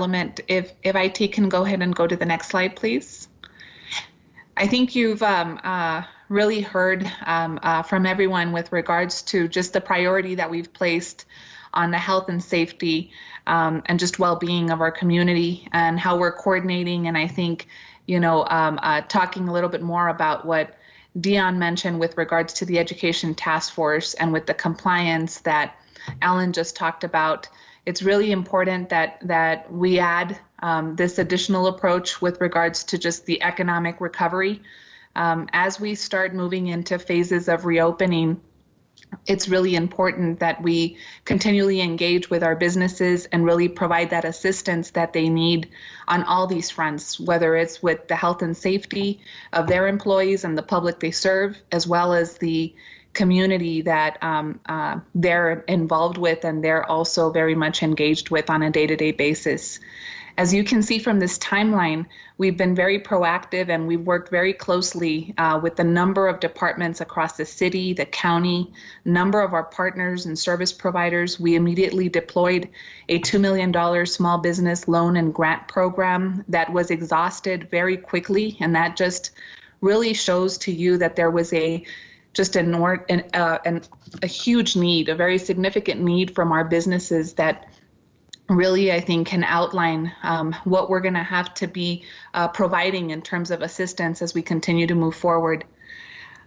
element. If IT can go ahead and go to the next slide, please. I think you've really heard from everyone with regards to just the priority that we've placed on the health and safety and just well-being of our community and how we're coordinating. And I think, talking a little bit more about what Dion mentioned with regards to the education task force and with the compliance that Alan just talked about, it's really important that we add this additional approach with regards to just the economic recovery. As we start moving into phases of reopening, it's really important that we continually engage with our businesses and really provide that assistance that they need on all these fronts, whether it's with the health and safety of their employees and the public they serve, as well as the community that they're involved with and they're also very much engaged with on a day-to-day basis. As you can see from this timeline, we've been very proactive and we've worked very closely with a number of departments across the city, the county, number of our partners and service providers. We immediately deployed a $2 million small business loan and grant program that was exhausted very quickly. And that just really shows to you that there was a huge need, a very significant need from our businesses that really, I think, can outline what we're going to have to be providing in terms of assistance as we continue to move forward.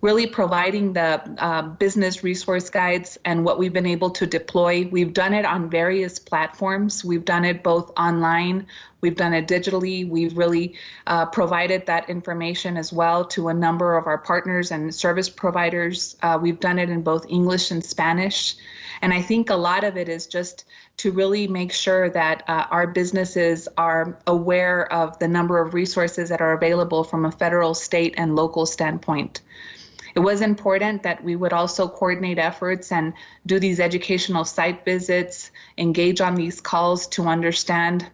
Really providing the business resource guides and what we've been able to deploy. We've done it on various platforms. We've done it both online. We've done it digitally. We've really provided that information as well to a number of our partners and service providers. We've done it in both English and Spanish. And I think a lot of it is just to really make sure that our businesses are aware of the number of resources that are available from a federal, state, and local standpoint. It was important that we would also coordinate efforts and do these educational site visits, engage on these calls to understand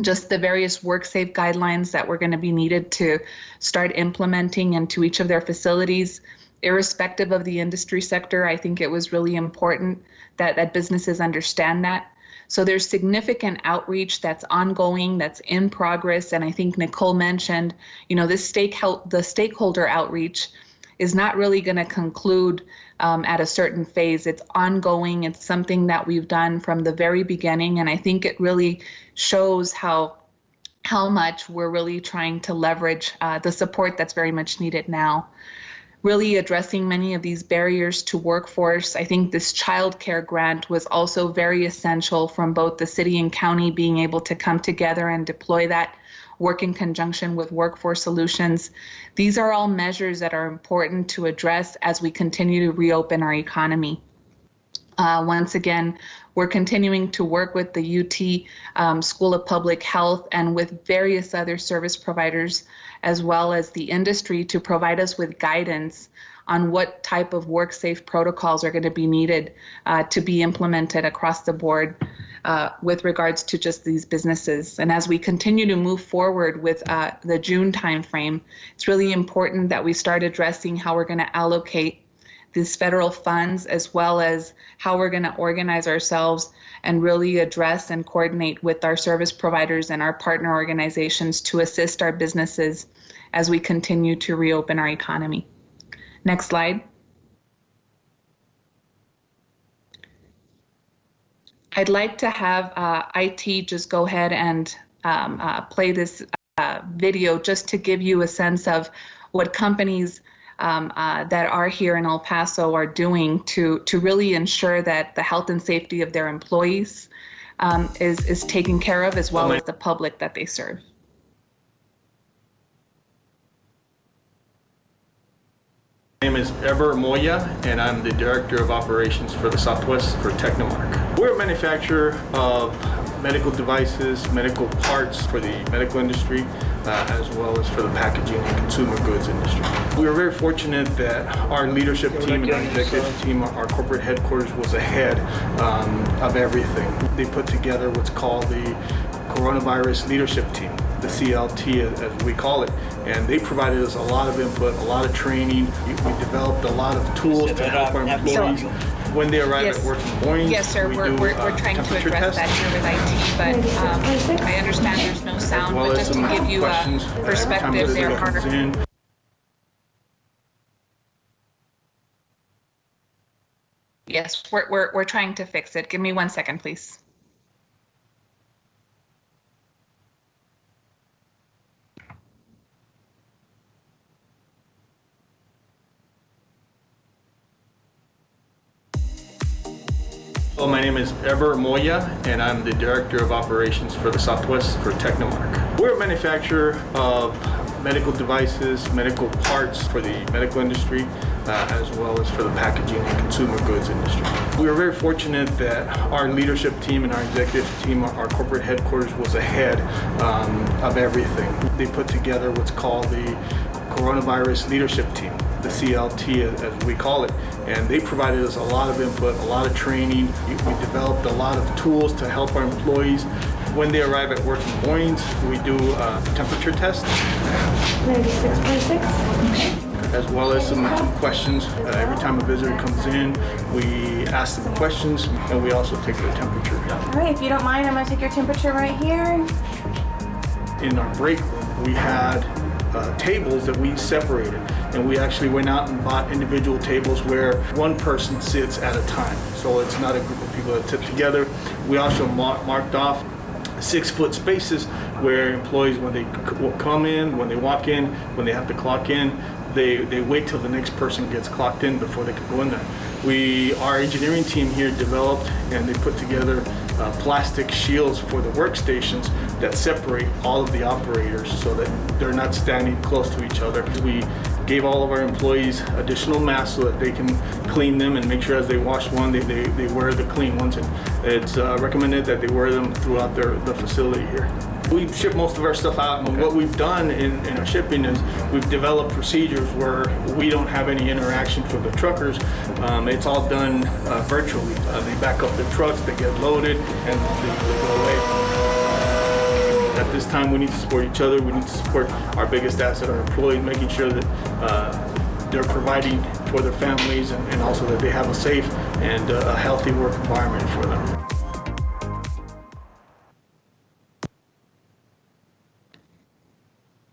just the various WorkSafe guidelines that were going to be needed to start implementing into each of their facilities. Irrespective of the industry sector, I think it was really important that businesses understand that. So there's significant outreach that's ongoing, that's in progress. And I think Nicole mentioned, the stakeholder outreach is not really going to conclude at a certain phase. It's ongoing. It's something that we've done from the very beginning. And I think it really shows how much we're really trying to leverage the support that's very much needed now. Really addressing many of these barriers to workforce. I think this child care grant was also very essential from both the city and county being able to come together and deploy that, work in conjunction with Workforce Solutions. These are all measures that are important to address as we continue to reopen our economy. Once again, we're continuing to work with the UT School of Public Health and with various other service providers, as well as the industry, to provide us with guidance on what type of WorkSafe protocols are going to be needed to be implemented across the board with regards to just these businesses. And as we continue to move forward with the June timeframe, it's really important that we start addressing how we're going to allocate these federal funds, as well as how we're going to organize ourselves and really address and coordinate with our service providers and our partner organizations to assist our businesses as we continue to reopen our economy. Next slide. I'd like to have IT just go ahead and play this video just to give you a sense of what companies that are here in El Paso are doing to really ensure that the health and safety of their employees is taken care of, as well as the public that they serve. My name is Ever Moya, and I'm the Director of Operations for the Southwest for Technomark. We're a manufacturer of medical devices, medical parts for the medical industry, as well as for the packaging and consumer goods industry. We were very fortunate that our leadership team and our executive team, our corporate headquarters, was ahead of everything. They put together what's called the Coronavirus Leadership Team, the CLT as we call it, and they provided us a lot of input, a lot of training. We developed a lot of tools to help our employees When they arrive Yes. at work in the morning, Yes, sir. We're trying to temperature address test, that here with IT, but I understand there's no sound, as well but as just to some give you questions a every time a perspective, visitor there comes are. in. Yes, we're trying to fix it. Give me 1 second, please. Well, my name is Ever Moya, and I'm the Director of Operations for the Southwest for Technomark. We're a manufacturer of medical devices, medical parts for the medical industry, as well as for the packaging and consumer goods industry. We were very fortunate that our leadership team and our executive team, our corporate headquarters, was ahead of everything. They put together what's called the Coronavirus Leadership Team, the CLT as we call it, and they provided us a lot of input, a lot of training. We developed a lot of tools to help our employees. When they arrive at work in the mornings, we do a temperature test. 96.6. As well as some questions. Every time a visitor comes in, we ask them questions, and we also take their temperature. All right, if you don't mind, I'm gonna take your temperature right here. In our break room, we had tables that we separated, and we actually went out and bought individual tables where one person sits at a time, so it's not a group of people that sit together. We also marked off 6-foot spaces where employees, when they come in, when they walk in, when they have to clock in, they wait till the next person gets clocked in before they can go in there. Our engineering team here developed and they put together plastic shields for the workstations that separate all of the operators so that they're not standing close to each other. We gave all of our employees additional masks so that they can clean them and make sure as they wash one, they wear the clean ones. And it's recommended that they wear them throughout the facility here. We ship most of our stuff out, and what we've done in our shipping is we've developed procedures where we don't have any interactions with the truckers. It's all done virtually. They back up their trucks, they get loaded, and they go away. At this time, we need to support each other. We need to support our biggest asset, our employees, making sure that they're providing for their families and also that they have a safe and a healthy work environment for them.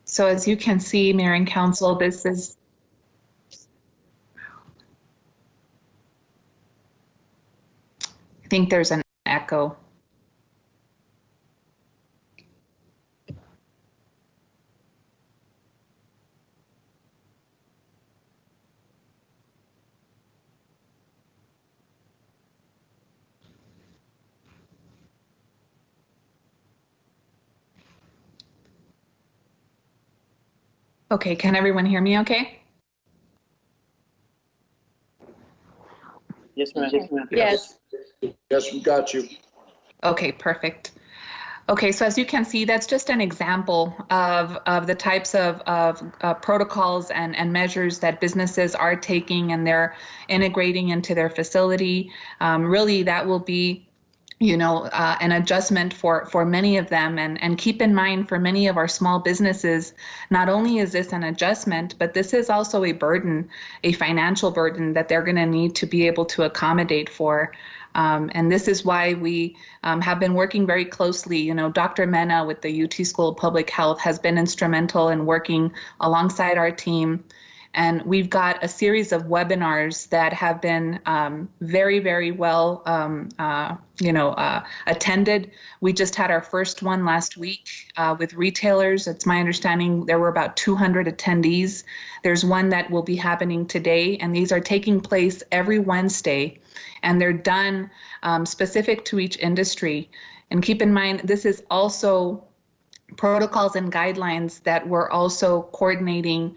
So as you can see, Mayor and Council, this is I think there's an echo. Okay, can everyone hear me okay? Yes, ma'am. Yes. Yes, we got you. Okay, perfect. Okay, so as you can see, that's just an example of the types of protocols and measures that businesses are taking and they're integrating into their facility. Really, that will be an adjustment for many of them. And keep in mind, for many of our small businesses, not only is this an adjustment, but this is also a burden, a financial burden that they're going to need to be able to accommodate for. And this is why we have been working very closely. Dr. Mena with the UT School of Public Health has been instrumental in working alongside our team. And we've got a series of webinars that have been very, very well, attended. We just had our first one last week with retailers. It's my understanding there were about 200 attendees. There's one that will be happening today, and these are taking place every Wednesday, and they're done specific to each industry. And keep in mind, this is also protocols and guidelines that we're also coordinating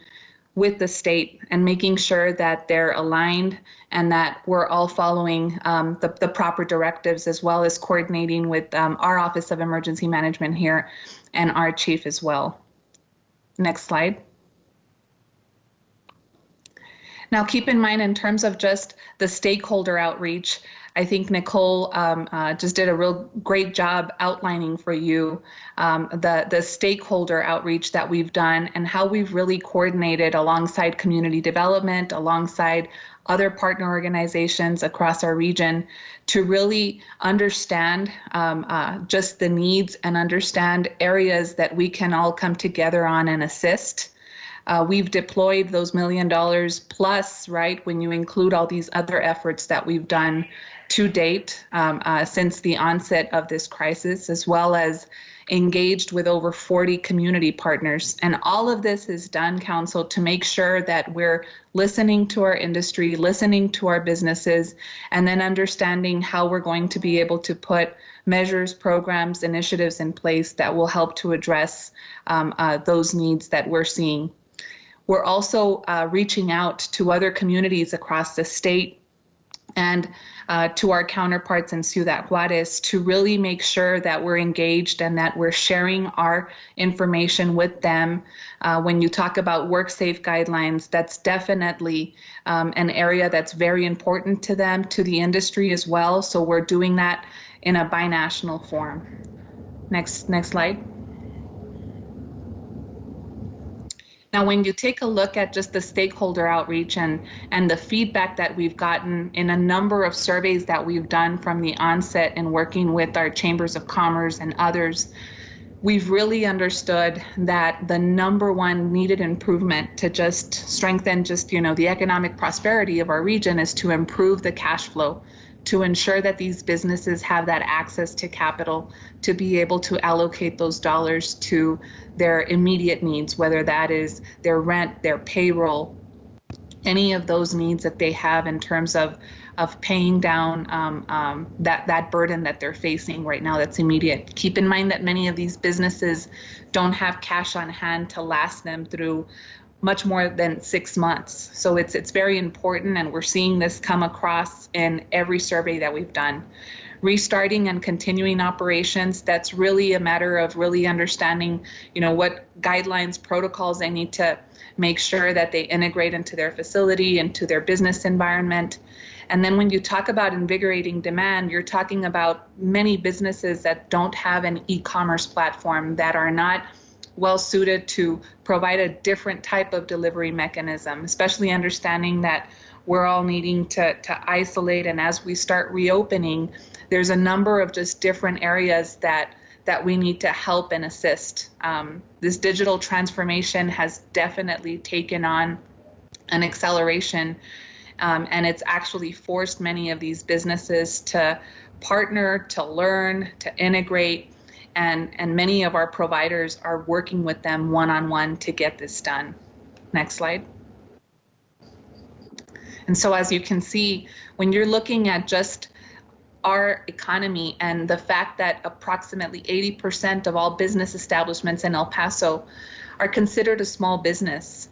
with the state and making sure that they're aligned and that we're all following the proper directives, as well as coordinating with our Office of Emergency Management here and our chief as well. Next slide. Now, keep in mind, in terms of just the stakeholder outreach, I think Nicole just did a real great job outlining for you the stakeholder outreach that we've done and how we've really coordinated alongside community development, alongside other partner organizations across our region to really understand just the needs and understand areas that we can all come together on and assist. We've deployed those $1 million plus, right, when you include all these other efforts that we've done to date since the onset of this crisis, as well as engaged with over 40 community partners. And all of this is done, Council, to make sure that we're listening to our industry, listening to our businesses, and then understanding how we're going to be able to put measures, programs, initiatives in place that will help to address those needs that we're seeing. We're also reaching out to other communities across the state and to our counterparts in Ciudad Juarez to really make sure that we're engaged and that we're sharing our information with them. When you talk about work-safe guidelines, that's definitely an area that's very important to them, to the industry as well. So we're doing that in a binational form. Next slide. Now, when you take a look at just the stakeholder outreach and the feedback that we've gotten in a number of surveys that we've done from the onset and working with our chambers of commerce and others, we've really understood that the number one needed improvement to just strengthen the economic prosperity of our region is to improve the cash flow, to ensure that these businesses have that access to capital to be able to allocate those dollars to their immediate needs, whether that is their rent, their payroll, any of those needs that they have in terms of paying down that burden that they're facing right now that's immediate. Keep in mind that many of these businesses don't have cash on hand to last them through much more than 6 months. So it's very important, and we're seeing this come across in every survey that we've done. Restarting and continuing operations, that's really a matter of really understanding, what guidelines, protocols they need to make sure that they integrate into their facility, into their business environment. And then when you talk about invigorating demand, you're talking about many businesses that don't have an e-commerce platform, that are not well suited to provide a different type of delivery mechanism, especially understanding that we're all needing to isolate. And as we start reopening, there's a number of just different areas that we need to help and assist. This digital transformation has definitely taken on an acceleration, and it's actually forced many of these businesses to partner, to learn, to integrate. And many of our providers are working with them one-on-one to get this done. Next slide. And so as you can see, when you're looking at just our economy and the fact that approximately 80% of all business establishments in El Paso are considered a small business.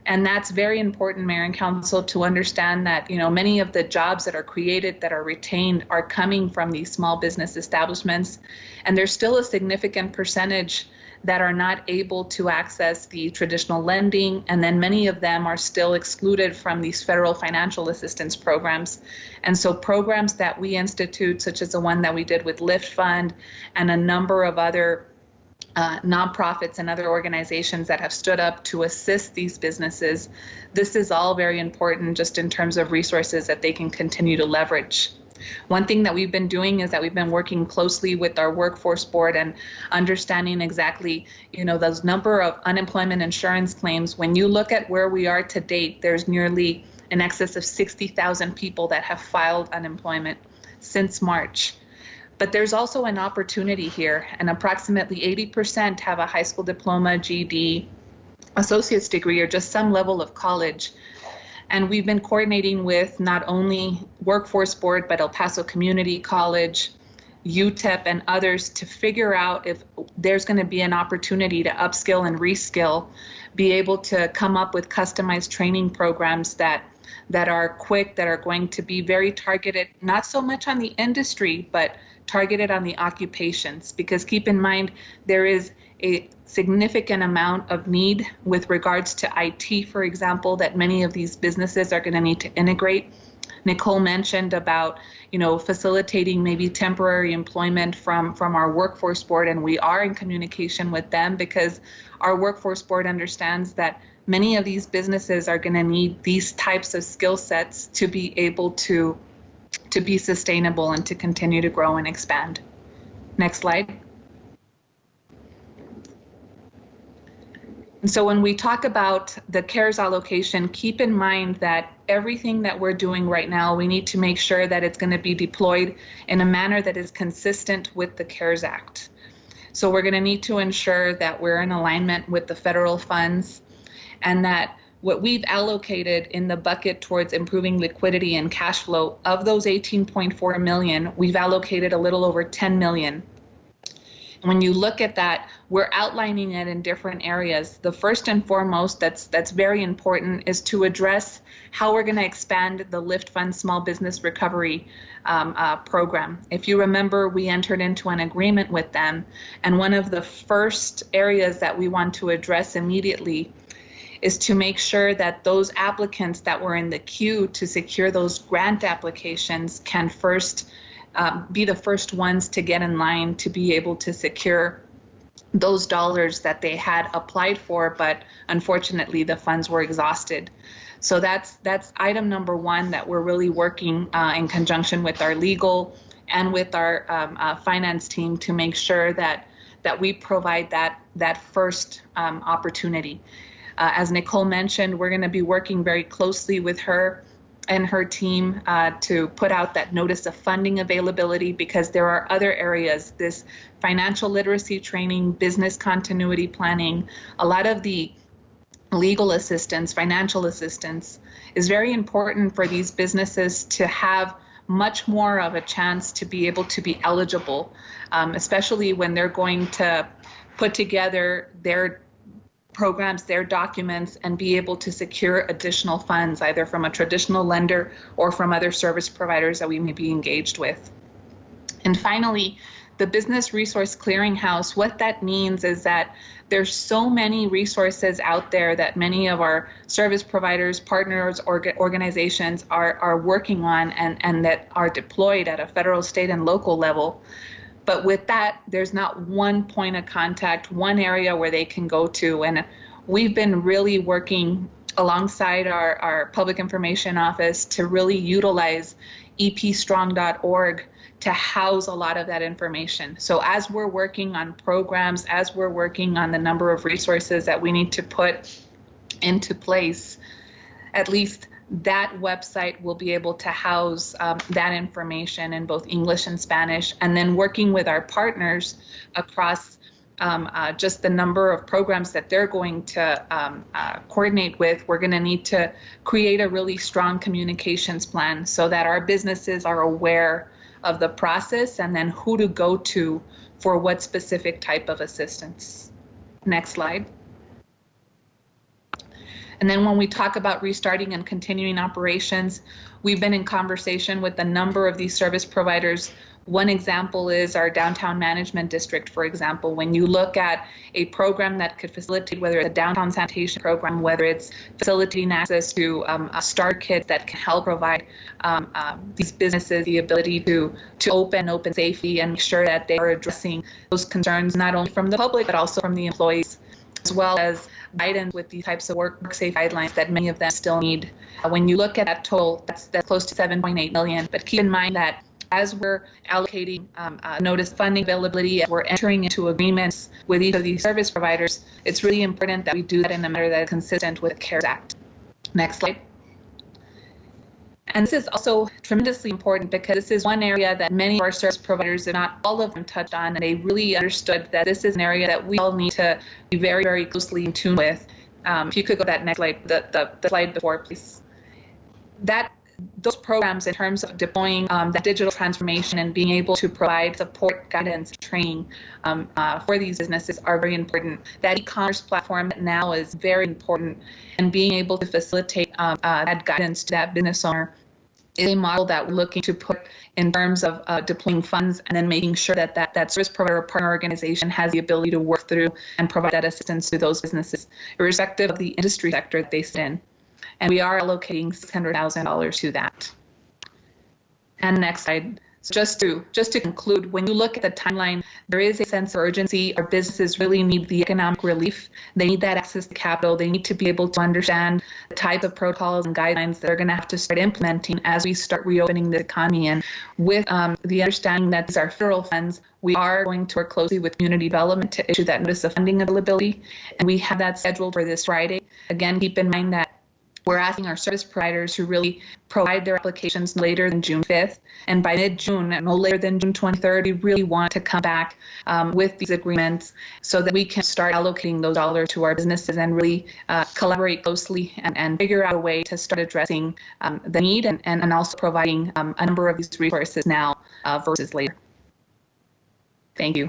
And that's very important, Mayor and Council, to understand that, many of the jobs that are created, that are retained, are coming from these small business establishments. And there's still a significant percentage that are not able to access the traditional lending. And then many of them are still excluded from these federal financial assistance programs. And so programs that we institute, such as the one that we did with Lift Fund and a number of other nonprofits and other organizations that have stood up to assist these businesses. This is all very important just in terms of resources that they can continue to leverage. One thing that we've been doing is that we've been working closely with our workforce board and understanding exactly, those number of unemployment insurance claims. When you look at where we are to date, there's nearly in excess of 60,000 people that have filed unemployment since March. But there's also an opportunity here, and approximately 80% have a high school diploma, GED, associate's degree, or just some level of college. And we've been coordinating with not only Workforce Board, but El Paso Community College, UTEP, and others to figure out if there's going to be an opportunity to upskill and reskill, be able to come up with customized training programs that are quick, that are going to be very targeted, not so much on the industry, but targeted on the occupations. Because keep in mind, there is a significant amount of need with regards to IT, for example, that many of these businesses are going to need to integrate. Nicole mentioned about, facilitating maybe temporary employment from our workforce board, and we are in communication with them because our workforce board understands that many of these businesses are going to need these types of skill sets to be able to be sustainable and to continue to grow and expand. Next slide. And so when we talk about the CARES allocation, keep in mind that everything that we're doing right now, we need to make sure that it's going to be deployed in a manner that is consistent with the CARES Act. So we're going to need to ensure that we're in alignment with the federal funds, and that what we've allocated in the bucket towards improving liquidity and cash flow, of those 18.4 million, we've allocated a little over 10 million. When you look at that, we're outlining it in different areas. The first and foremost that's very important is to address how we're going to expand the Lift Fund Small Business Recovery program. If you remember, we entered into an agreement with them, and one of the first areas that we want to address immediately is to make sure that those applicants that were in the queue to secure those grant applications can first be the first ones to get in line to be able to secure those dollars that they had applied for, but unfortunately the funds were exhausted. So that's item number one that we're really working in conjunction with our legal and with our finance team to make sure that we provide that first opportunity. As Nicole mentioned, we're going to be working very closely with her and her team to put out that notice of funding availability, because there are other areas, this financial literacy training, business continuity planning, a lot of the legal assistance, financial assistance is very important for these businesses to have much more of a chance to be able to be eligible, especially when they're going to put together their programs, their documents, and be able to secure additional funds, either from a traditional lender or from other service providers that we may be engaged with. And finally, the Business Resource Clearinghouse, what that means is that there's so many resources out there that many of our service providers, partners, organizations are working on and that are deployed at a federal, state, and local level. But with that, there's not one point of contact, one area where they can go to. And we've been really working alongside our public information office to really utilize epstrong.org to house a lot of that information. So as we're working on programs, as we're working on the number of resources that we need to put into place, at least that website will be able to house that information in both English and Spanish. And then working with our partners across just the number of programs that they're going to coordinate with, we're going to need to create a really strong communications plan so that our businesses are aware of the process and then who to go to for what specific type of assistance. Next slide. And then when we talk about restarting and continuing operations, we've been in conversation with a number of these service providers. One example is our downtown management district, for example. When you look at a program that could facilitate, whether it's a downtown sanitation program, whether it's facilitating access to a starter kit that can help provide these businesses the ability to open safely and make sure that they are addressing those concerns, not only from the public, but also from the employees, as well as guidance with these types of work safe guidelines that many of them still need. When you look at that total, that's close to 7.8 million. But keep in mind that as we're allocating notice funding availability, as we're entering into agreements with each of these service providers, it's really important that we do that in a manner that is consistent with the CARES Act. Next slide. And this is also tremendously important because this is one area that many of our service providers, if not all of them, touched on, and they really understood that this is an area that we all need to be very, very closely in tune with. If you could go to that next slide, the slide before, please. Those programs in terms of deploying that digital transformation and being able to provide support, guidance, training for these businesses are very important. That e-commerce platform now is very important, and being able to facilitate that guidance to that business owner is a model that we're looking to put in terms of deploying funds and then making sure that service provider partner organization has the ability to work through and provide that assistance to those businesses, irrespective of the industry sector that they sit in. And we are allocating $600,000 to that. And next slide. Just to conclude, when you look at the timeline, there is a sense of urgency. Our businesses really need the economic relief. They need that access to capital. They need to be able to understand the type of protocols and guidelines that they're going to have to start implementing as we start reopening the economy. And with the understanding that these are federal funds, we are going to work closely with community development to issue that notice of funding availability. And we have that scheduled for this Friday. Again, keep in mind that we're asking our service providers to really provide their applications no later than June 5th. And by mid-June, no later than June 23rd, we really want to come back with these agreements so that we can start allocating those dollars to our businesses and really collaborate closely and figure out a way to start addressing the need and also providing a number of these resources now versus later. Thank you.